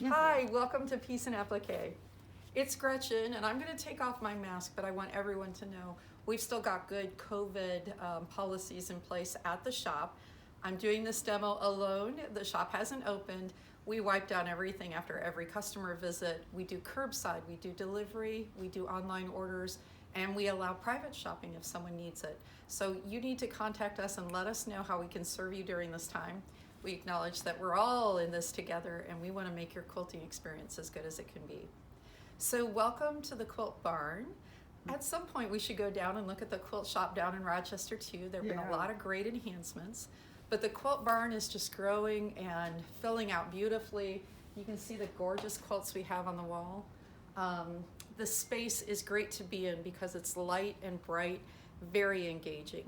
Hi, welcome to Peace and Applique. It's Gretchen, and I'm going to take off my mask, but I want everyone to know we've still got good COVID policies in place at the shop. I'm doing this demo alone. The shop hasn't opened. We wipe down everything after every customer visit. We do curbside, we do delivery, we do online orders, and we allow private shopping if someone needs it. So you need to contact us and let us know how we can serve you during this time. We acknowledge that we're all in this together, and we want to make your quilting experience as good as it can be. So welcome to the Quilt Barn. At some point we should go down and look at the Quilt Shop down in Rochester too. There have been a lot of great enhancements, but the Quilt Barn is just growing and filling out beautifully. You can see the gorgeous quilts we have on the wall. The space is great to be in because it's light and bright, very engaging.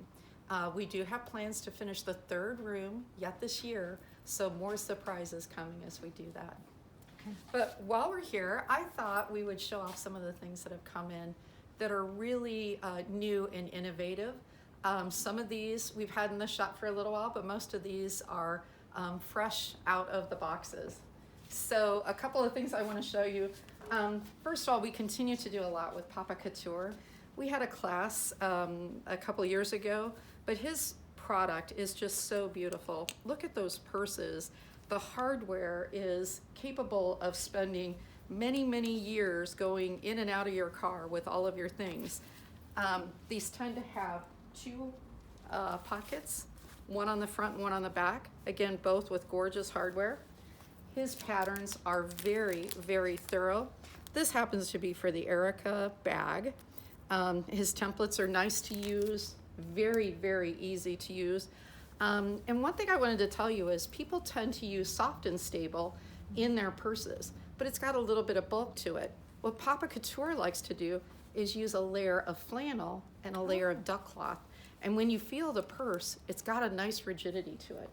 We do have plans to finish the third room yet this year, so more surprises coming as we do that. Okay. But while we're here, I thought we would show off some of the things that have come in that are really new and innovative. Some of these we've had in the shop for a little while, but most of these are fresh out of the boxes. So a couple of things I want to show you. First of all, we continue to do a lot with Papa Couture. We had a class a couple years ago, but his product is just so beautiful. Look at those purses. The hardware is capable of spending many, many years going in and out of your car with all of your things. These tend to have two pockets, one on the front and one on the back. Again, both with gorgeous hardware. His patterns are very, very thorough. This happens to be for the Erica bag. His templates are nice to use, very, very easy to use. And one thing I wanted to tell you is people tend to use soft and stable in their purses, but it's got a little bit of bulk to it. What Papa Couture likes to do is use a layer of flannel and a layer of duck cloth. And when you feel the purse, it's got a nice rigidity to it.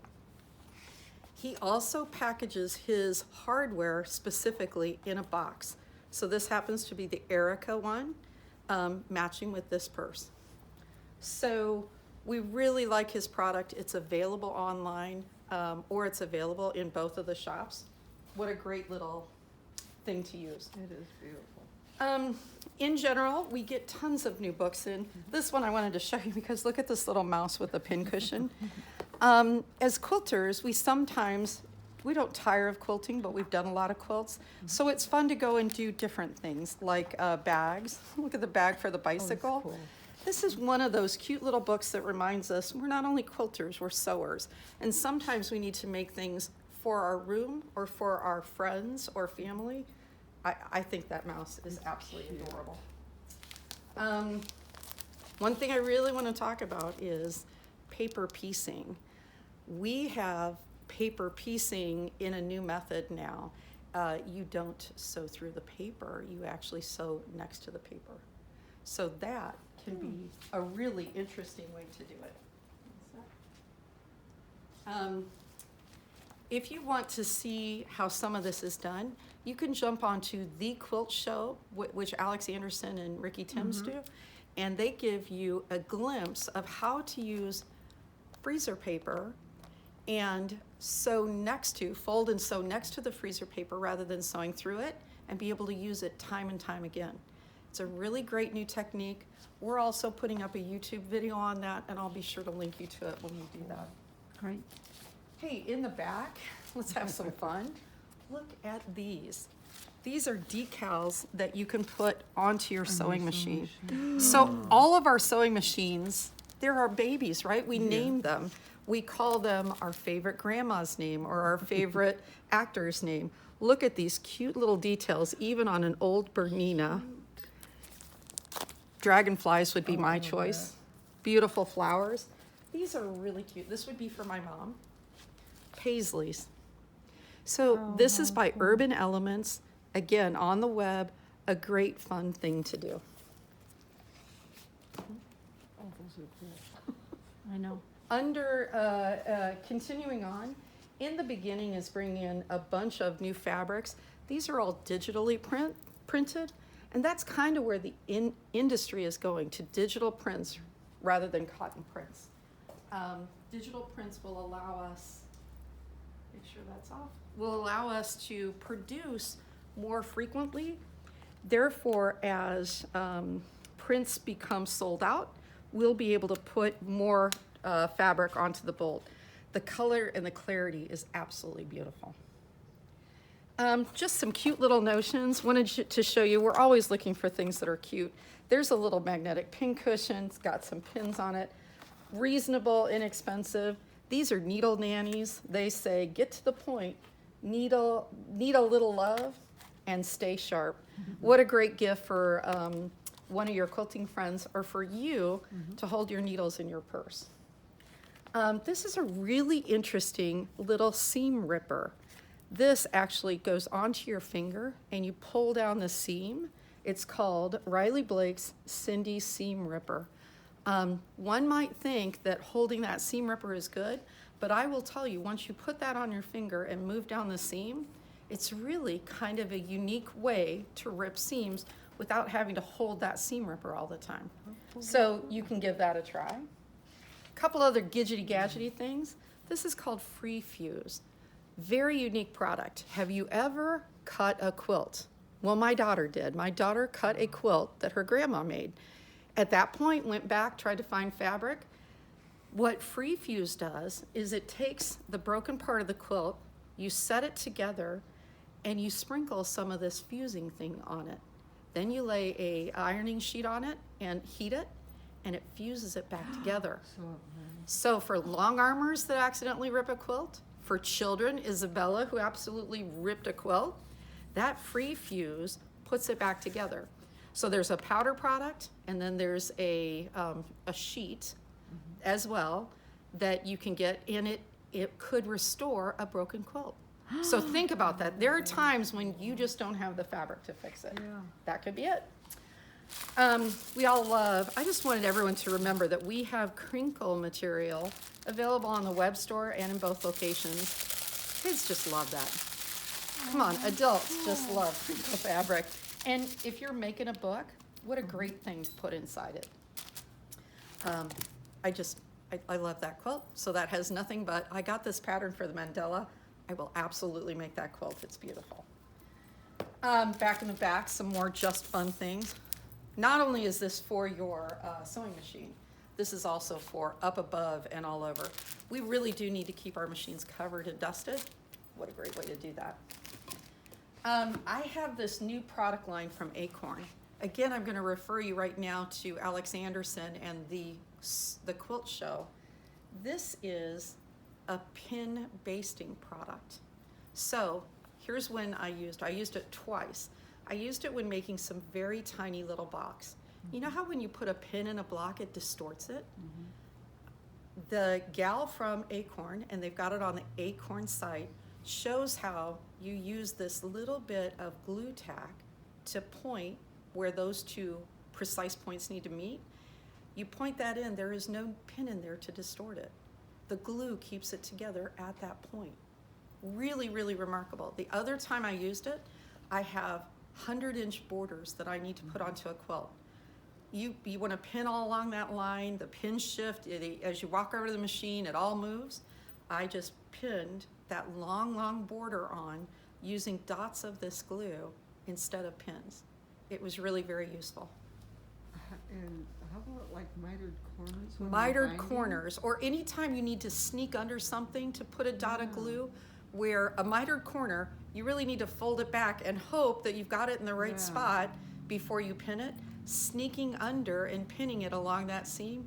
He also packages his hardware specifically in a box. So this happens to be the Erica one, matching with this purse. So we really like his product. It's available online, or it's available in both of the shops. What a great little thing to use. It is beautiful. In general, we get tons of new books in. This one I wanted to show you because look at this little mouse with a pin cushion. As quilters, we don't tire of quilting, but we've done a lot of quilts. So it's fun to go and do different things like bags. Look at the bag for the bicycle. Oh, cool. This is one of those cute little books that reminds us we're not only quilters, we're sewers. And sometimes we need to make things for our room or for our friends or family. I think that mouse is absolutely adorable. One thing I really want to talk about is paper piecing. We have paper piecing in a new method now. You don't sew through the paper, you actually sew next to the paper. So that can be a really interesting way to do it. If you want to see how some of this is done, you can jump onto the Quilt Show, which Alex Anderson and Ricky Timms do, and they give you a glimpse of how to use freezer paper and fold and sew next to the freezer paper rather than sewing through it, and be able to use it time and time again. It's a really great new technique. We're also putting up a YouTube video on that, and I'll be sure to link you to it when you do that. Great. Hey, in the back, let's have some fun. Look at these. These are decals that you can put onto your sewing machine. So all of our sewing machines, they're our babies, right? We name them. We call them our favorite grandma's name or our favorite actor's name. Look at these cute little details, even on an old Bernina. Dragonflies would be my choice. Beautiful flowers. These are really cute. This would be for my mom. Paisleys. So this is by Urban Elements. Again, on the web, a great fun thing to do. Oh, those are cool. I know. Continuing on, in the beginning is bringing in a bunch of new fabrics. These are all digitally printed, and that's kind of where the industry is going, to digital prints rather than cotton prints. Digital prints will allow us make sure that's off, will allow us to produce more frequently. Therefore, as prints become sold out, we'll be able to put more fabric onto the bolt. The color and the clarity is absolutely beautiful. Just some cute little notions. Wanted to show you, we're always looking for things that are cute. There's a little magnetic pin cushion. It's got some pins on it. Reasonable, inexpensive. These are needle nannies. They say, get to the point, need a little love, and stay sharp. What a great gift for one of your quilting friends, or for you to hold your needles in your purse. This is a really interesting little seam ripper. This actually goes onto your finger and you pull down the seam. It's called Riley Blake's Cindy Seam Ripper. One might think that holding that seam ripper is good, but I will tell you, once you put that on your finger and move down the seam, it's really kind of a unique way to rip seams without having to hold that seam ripper all the time. So you can give that a try. A couple other gadgety gadgety things. This is called Free Fuse. Very unique product. Have you ever cut a quilt? Well, my daughter did. My daughter cut a quilt that her grandma made. At that point, went back, tried to find fabric. What Free Fuse does is it takes the broken part of the quilt, you set it together, and you sprinkle some of this fusing thing on it. Then you lay a ironing sheet on it and heat it, and it fuses it back together. So for long armors that accidentally rip a quilt, for children, Isabella, who absolutely ripped a quilt, that Free Fuse puts it back together. So there's a powder product, and then there's a sheet as well that you can get, and it could restore a broken quilt. So think about that. There are times when you just don't have the fabric to fix it. Yeah. That could be it. We all love, I just wanted everyone to remember that we have crinkle material available on the web store and in both locations. Kids just love that. Come on, adults just love crinkle fabric. And if you're making a book, what a great thing to put inside it. I love that quilt. So that has nothing but, I got this pattern for the Mandela. I will absolutely make that quilt. It's beautiful. Back in the back, some more just fun things. Not only is this for your sewing machine, this is also for up above and all over. We really do need to keep our machines covered and dusted. What a great way to do that. I have this new product line from Acorn. Again, I'm going to refer you right now to Alex Anderson and the Quilt Show. This is a pin basting product. So here's when I used it twice. I used it when making some very tiny little blocks. You know how when you put a pin in a block, it distorts it? The gal from Acorn, and they've got it on the Acorn site, shows how you use this little bit of glue tack to point where those two precise points need to meet. You point that in, there is no pin in there to distort it. The glue keeps it together at that point. Really, really remarkable. The other time I used it, I have 100-inch borders that I need to put onto a quilt. You want to pin all along that line, the pins shift, as you walk over to the machine, it all moves. I just pinned that long, long border on using dots of this glue instead of pins. It was really very useful. And how about like mitered corners? when Mitered you're binding? corners, or anytime you need to sneak under something to put a dot of glue, where a mitered corner, you really need to fold it back and hope that you've got it in the right spot before you pin it. Sneaking under and pinning it along that seam,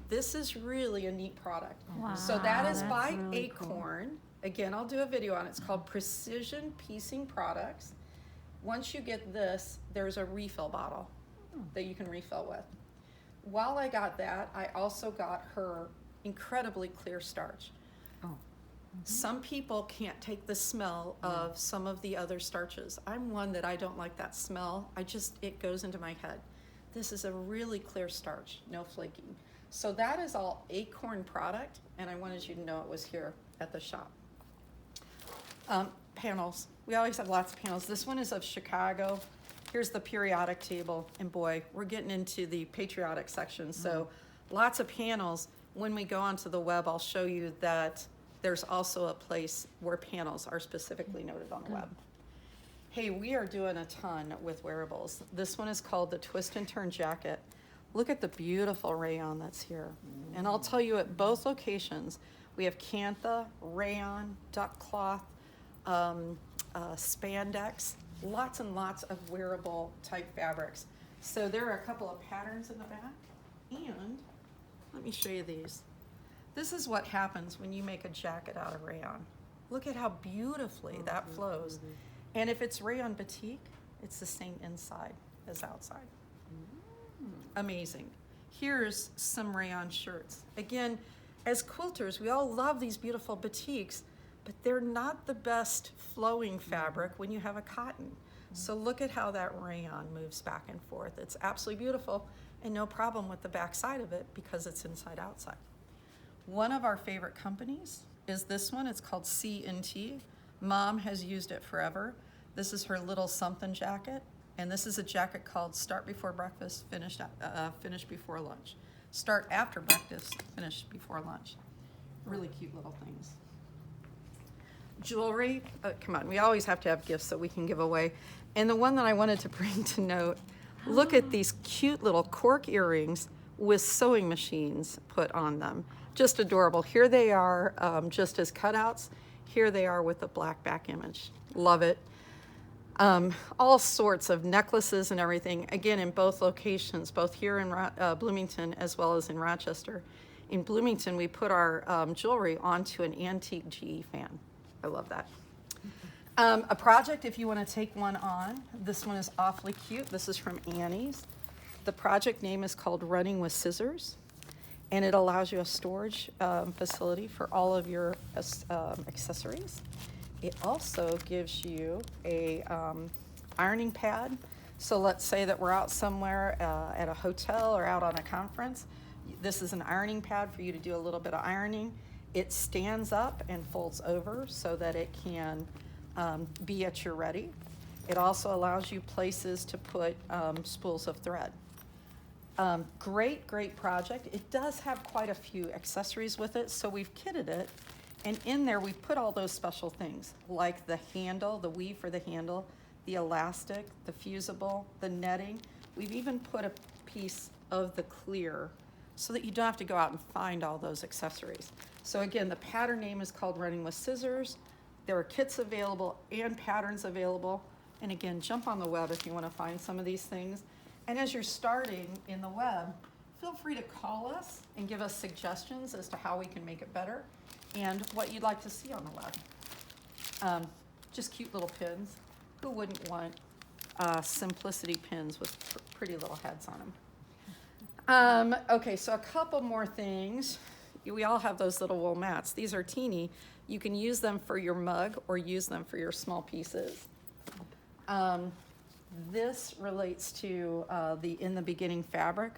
this is really a neat product. Wow, So that is that's by really cool. Acorn. Again, I'll do a video on it. It's called Precision Piecing Products. Once you get this, there's a refill bottle that you can refill with. While I got that, I also got her incredibly clear starch. Some people can't take the smell of some of the other starches. I'm one that I don't like that smell. It goes into my head. This is a really clear starch, no flaking. So that is all Acorn product, and I wanted you to know it was here at the shop. Panels. We always have lots of panels. This one is of Chicago. Here's the periodic table, and boy, we're getting into the patriotic section. So lots of panels. When we go onto the web, I'll show you that there's also a place where panels are specifically noted on the web. Hey, we are doing a ton with wearables. This one is called the Twist and Turn Jacket. Look at the beautiful rayon that's here. And I'll tell you, at both locations, we have cantha, rayon, duck cloth, spandex, lots and lots of wearable type fabrics. So there are a couple of patterns in the back, and let me show you these. This is what happens when you make a jacket out of rayon. Look at how beautifully that flows. And if it's rayon batik, it's the same inside as outside. Amazing. Here's some rayon shirts. Again, as quilters, we all love these beautiful batiks, but they're not the best flowing fabric when you have a cotton. So look at how that rayon moves back and forth. It's absolutely beautiful, and no problem with the back side of it because it's inside outside. One of our favorite companies is this one. It's called C&T. Mom has used it forever. This is her little something jacket, and this is a jacket called Start Before Breakfast, Finish Before Lunch. Start After Breakfast, Finish Before Lunch. Really cute little things. Jewelry, come on, we always have to have gifts that we can give away. And the one that I wanted to bring to note, look at these cute little cork earrings with sewing machines put on them. Just adorable. Here they are just as cutouts. Here they are with a black back image. Love it. All sorts of necklaces and everything, again, in both locations, both here in Bloomington as well as in Rochester. In Bloomington, we put our jewelry onto an antique GE fan. I love that. A project, if you want to take one on, this one is awfully cute. This is from Annie's. The project name is called Running with Scissors, and it allows you a storage facility for all of your accessories. It also gives you a ironing pad. So let's say that we're out somewhere at a hotel or out on a conference. This is an ironing pad for you to do a little bit of ironing. It stands up and folds over so that it can be at your ready. It also allows you places to put spools of thread. Great project. It does have quite a few accessories with it, so we've kitted it. And in there, we put all those special things, like the handle, the weave for the handle, the elastic, the fusible, the netting. We've even put a piece of the clear so that you don't have to go out and find all those accessories. So again, the pattern name is called Running with Scissors. There are kits available and patterns available. And again, jump on the web if you want to find some of these things. And as you're starting in the web, feel free to call us and give us suggestions as to how we can make it better and what you'd like to see on the web. Just cute little pins. Who wouldn't want simplicity pins with pretty little heads on them? Okay, so a couple more things. We all have those little wool mats. These are teeny. You can use them for your mug or use them for your small pieces. This relates to the In the Beginning fabric.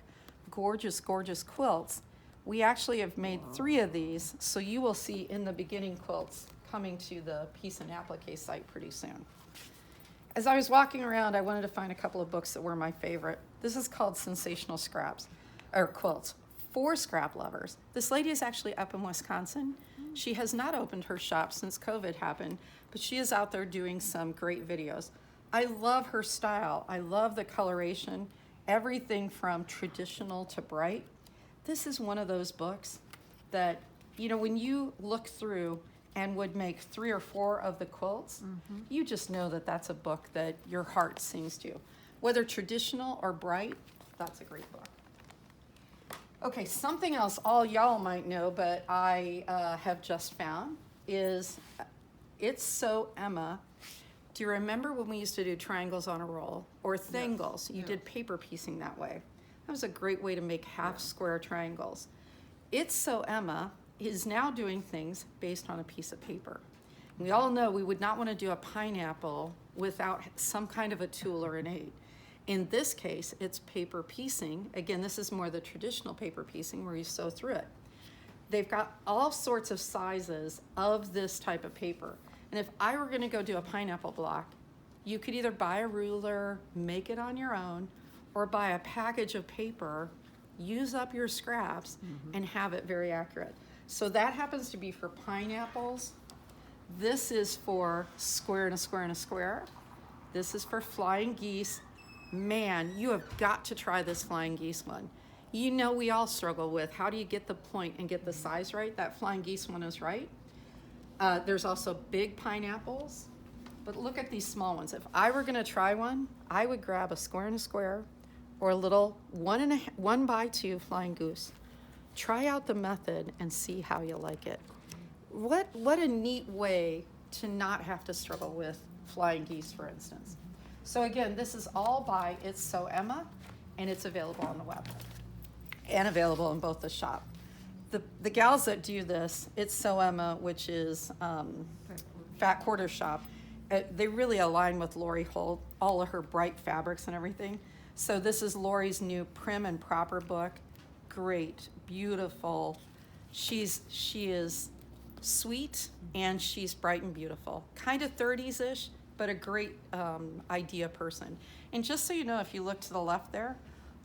Gorgeous quilts. We actually have made 3 of these, so you will see In the Beginning quilts coming to the Piece and Applique site pretty soon. As I was walking around, I wanted to find a couple of books that were my favorite. This is called Sensational Scraps, or Quilts, for scrap lovers. This lady is actually up in Wisconsin. She has not opened her shop since COVID happened, but she is out there doing some great videos. I love her style. I love the coloration, everything from traditional to bright. This is one of those books that, you know, when you look through and would make 3 or 4 of the quilts, you just know that that's a book that your heart sings to. Whether traditional or bright, that's a great book. Okay, something else all y'all might know, but I have just found is It's So Emma. Do you remember when we used to do triangles on a roll or thangles? You did paper piecing that way. That was a great way to make half square triangles. It's So Emma is now doing things based on a piece of paper. We all know we would not want to do a pineapple without some kind of a tool or an aid. In this case, it's paper piecing. Again, this is more the traditional paper piecing where you sew through it. They've got all sorts of sizes of this type of paper. And if I were going to go do a pineapple block, you could either buy a ruler, make it on your own, or buy a package of paper, use up your scraps, and have it very accurate. So that happens to be for pineapples. This is for square and a square and a square. This is for flying geese. Man, you have got to try this flying geese one. You know we all struggle with how do you get the point and get the size right. That flying geese one is right. There's also big pineapples, but look at these small ones. If I were gonna try one, I would grab a square and a square or a little 1x2 flying goose. Try out the method and see how you like it. What a neat way to not have to struggle with flying geese, for instance. So again, this is all by It's So Emma, and it's available on the web and available in both the shop. The gals that do this, It's So Emma, which is Fat Quarter Shop, they really align with Lori Holt, all of her bright fabrics and everything. So this is Lori's new Prim and Proper book. Great, beautiful. She is sweet and she's bright and beautiful. Kind of 30s-ish, but a great idea person. And just so you know, if you look to the left there,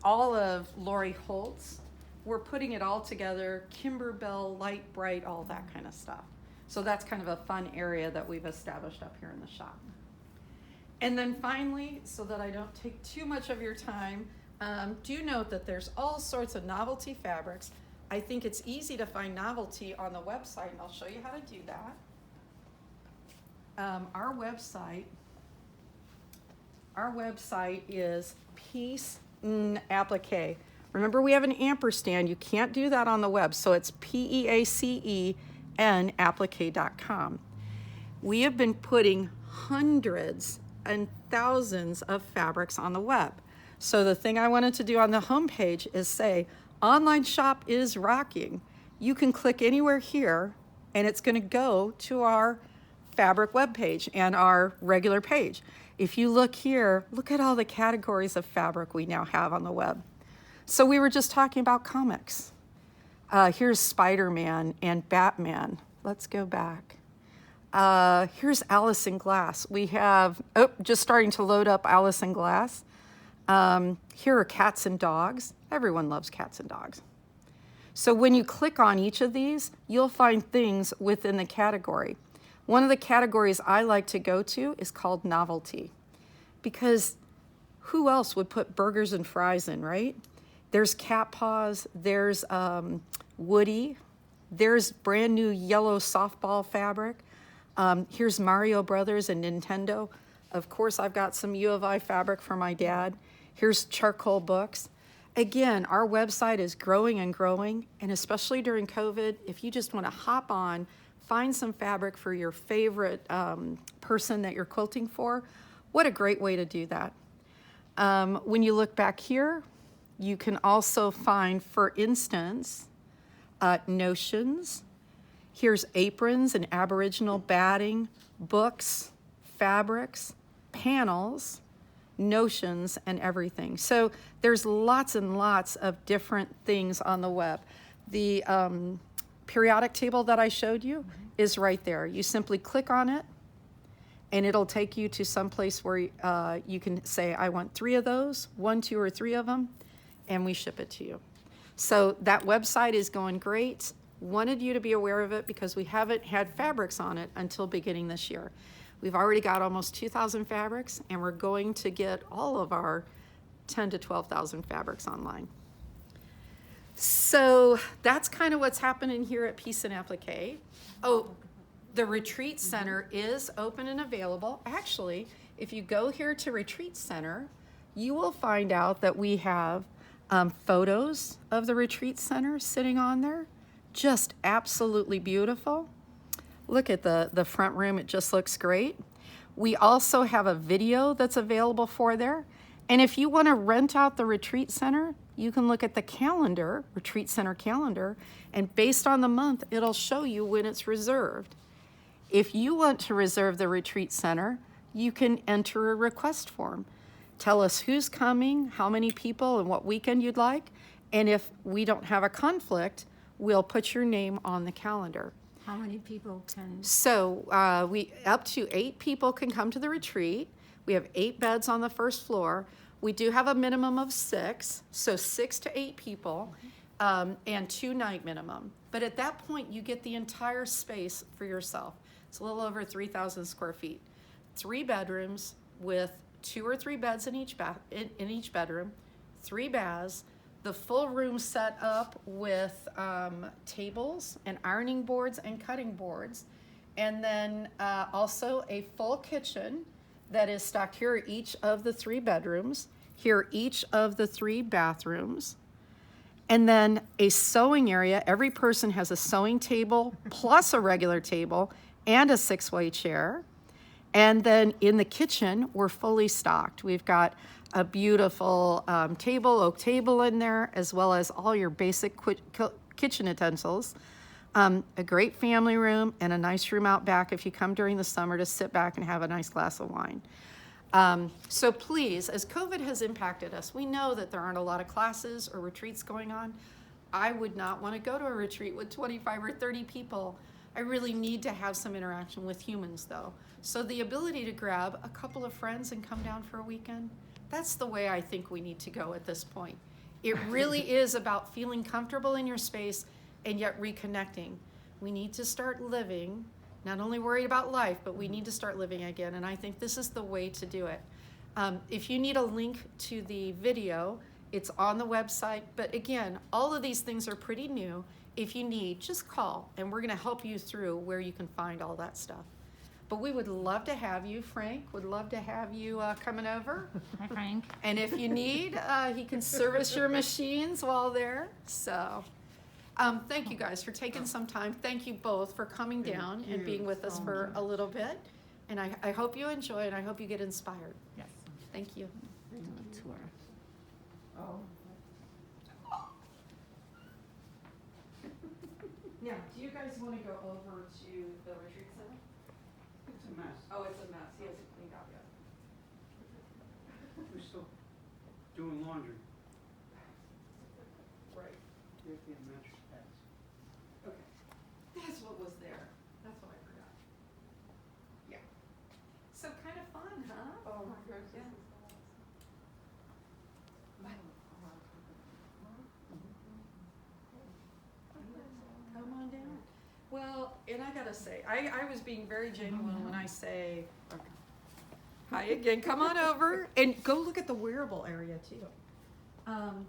all of Lori Holt's, we're putting it all together, Kimberbell, light, bright, all that kind of stuff. So that's kind of a fun area that we've established up here in the shop. And then finally, so that I don't take too much of your time, do note that there's all sorts of novelty fabrics. I think it's easy to find novelty on the website, and I'll show you how to do that. Our website is Peace Applique. Remember, we have an ampersand. You can't do that on the web, so it's PEACEN applique.com. We have been putting hundreds and thousands of fabrics on the web. So the thing I wanted to do on the homepage is say, online shop is rocking. You can click anywhere here, and it's going to go to our fabric webpage and our regular page. If you look here, look at all the categories of fabric we now have on the web. So we were just talking about comics. Here's Spider-Man and Batman. Let's go back. Here's Alice in Glass. We have, just starting to load up Alice in Glass. Here are cats and dogs. Everyone loves cats and dogs. So when you click on each of these, you'll find things within the category. One of the categories I like to go to is called novelty, because who else would put burgers and fries in, right? There's cat paws, there's Woody, there's brand new yellow softball fabric. Here's Mario Brothers and Nintendo. Of course, I've got some U of I fabric for my dad. Here's charcoal books. Again, our website is growing and growing, and especially during COVID, if you just want to hop on, find some fabric for your favorite person that you're quilting for, what a great way to do that. When you look back here, you can also find, for instance, notions. Here's aprons and Aboriginal batting, books, fabrics, panels, notions, and everything. So there's lots and lots of different things on the web. The periodic table that I showed you is right there. You simply click on it, and it'll take you to some place where you can say, I want 3 of those, 1, 2, or 3 of them, and we ship it to you. So that website is going great. Wanted you to be aware of it because we haven't had fabrics on it until beginning this year. We've already got almost 2,000 fabrics, and we're going to get all of our 10 to 12,000 fabrics online. So that's kind of what's happening here at Peace and Applique. Oh, the Retreat Center is open and available. Actually, if you go here to Retreat Center, you will find out that we have photos of the Retreat Center sitting on there. Just absolutely beautiful. Look at the front room, it just looks great. We also have a video that's available for there. And if you want to rent out the Retreat Center, you can look at the calendar, Retreat Center calendar, and based on the month, it'll show you when it's reserved. If you want to reserve the Retreat Center, you can enter a request form. Tell us who's coming, how many people, and what weekend you'd like. And if we don't have a conflict, we'll put your name on the calendar. How many people can? So we up to 8 people can come to the retreat. We have 8 beds on the first floor. We do have a minimum of 6, so 6 to 8 people. and 2-night minimum. But at that point, you get the entire space for yourself. It's a little over 3,000 square feet. 3 bedrooms with 2 or 3 beds in each in each bedroom, 3 baths, the full room set up with tables and ironing boards and cutting boards, and then also a full kitchen that is stocked here are each of the 3 bedrooms, here are each of the 3 bathrooms, and then a sewing area. Every person has a sewing table plus a regular table and a 6-way chair. And then in the kitchen, we're fully stocked. We've got a beautiful oak table in there, as well as all your basic kitchen utensils. A great family room and a nice room out back if you come during the summer to sit back and have a nice glass of wine. So please, as COVID has impacted us, we know that there aren't a lot of classes or retreats going on. I would not want to go to a retreat with 25 or 30 people. I really need to have some interaction with humans though. So the ability to grab a couple of friends and come down for a weekend, that's the way I think we need to go at this point. It really is about feeling comfortable in your space and yet reconnecting. We need to start living, not only worried about life, but we need to start living again. And I think this is the way to do it. If you need a link to the video, it's on the website. But again, all of these things are pretty new. If you need, just call and we're gonna help you through where you can find all that stuff. But we would love to have you. Frank would love to have you coming over. Hi, Frank. And if you need, he can service your machines while there. So thank you guys for taking some time. Thank you both for coming down and being with us for a little bit. And I hope you enjoy and I hope you get inspired. Yes. Thank you. Do a tour. Oh. Now, do you guys want to go over to the retreat center? It's a mess. Oh, it's a mess. He hasn't cleaned out yet. We're still doing laundry. Right. We have to get mattress pads. Okay. That's what was there. That's what I forgot. Yeah. So kind of fun, huh? Oh my goodness. Yeah. Come on down. Well, and I gotta say, I was being very genuine when I say, hi again, come on over and go look at the wearable area too. I'm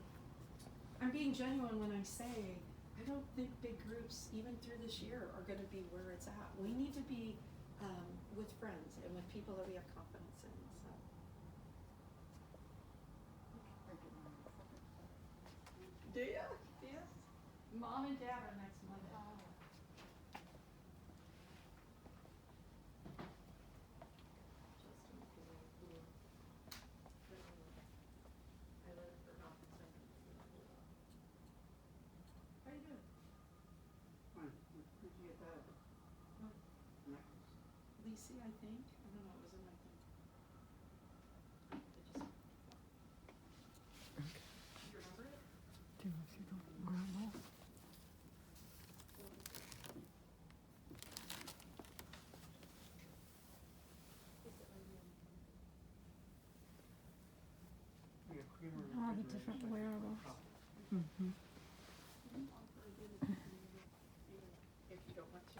being genuine when I say, I don't think big groups, even through this year, are gonna be where it's at. We need to be with friends and with people that we have confidence in, so. Do you? Yes. Mom and Dad are next Monday. How you doing? Fine. Where'd you get that? Necklace. Lisi, I think. I don't know. It was in my thing. You remember it? We got creamer in All the refrigerator, different so I can wearables. put a cup. If you don't want to.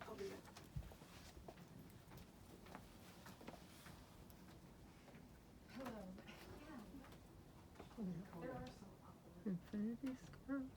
I'll do it. Hello. There are some. Infinity scarves?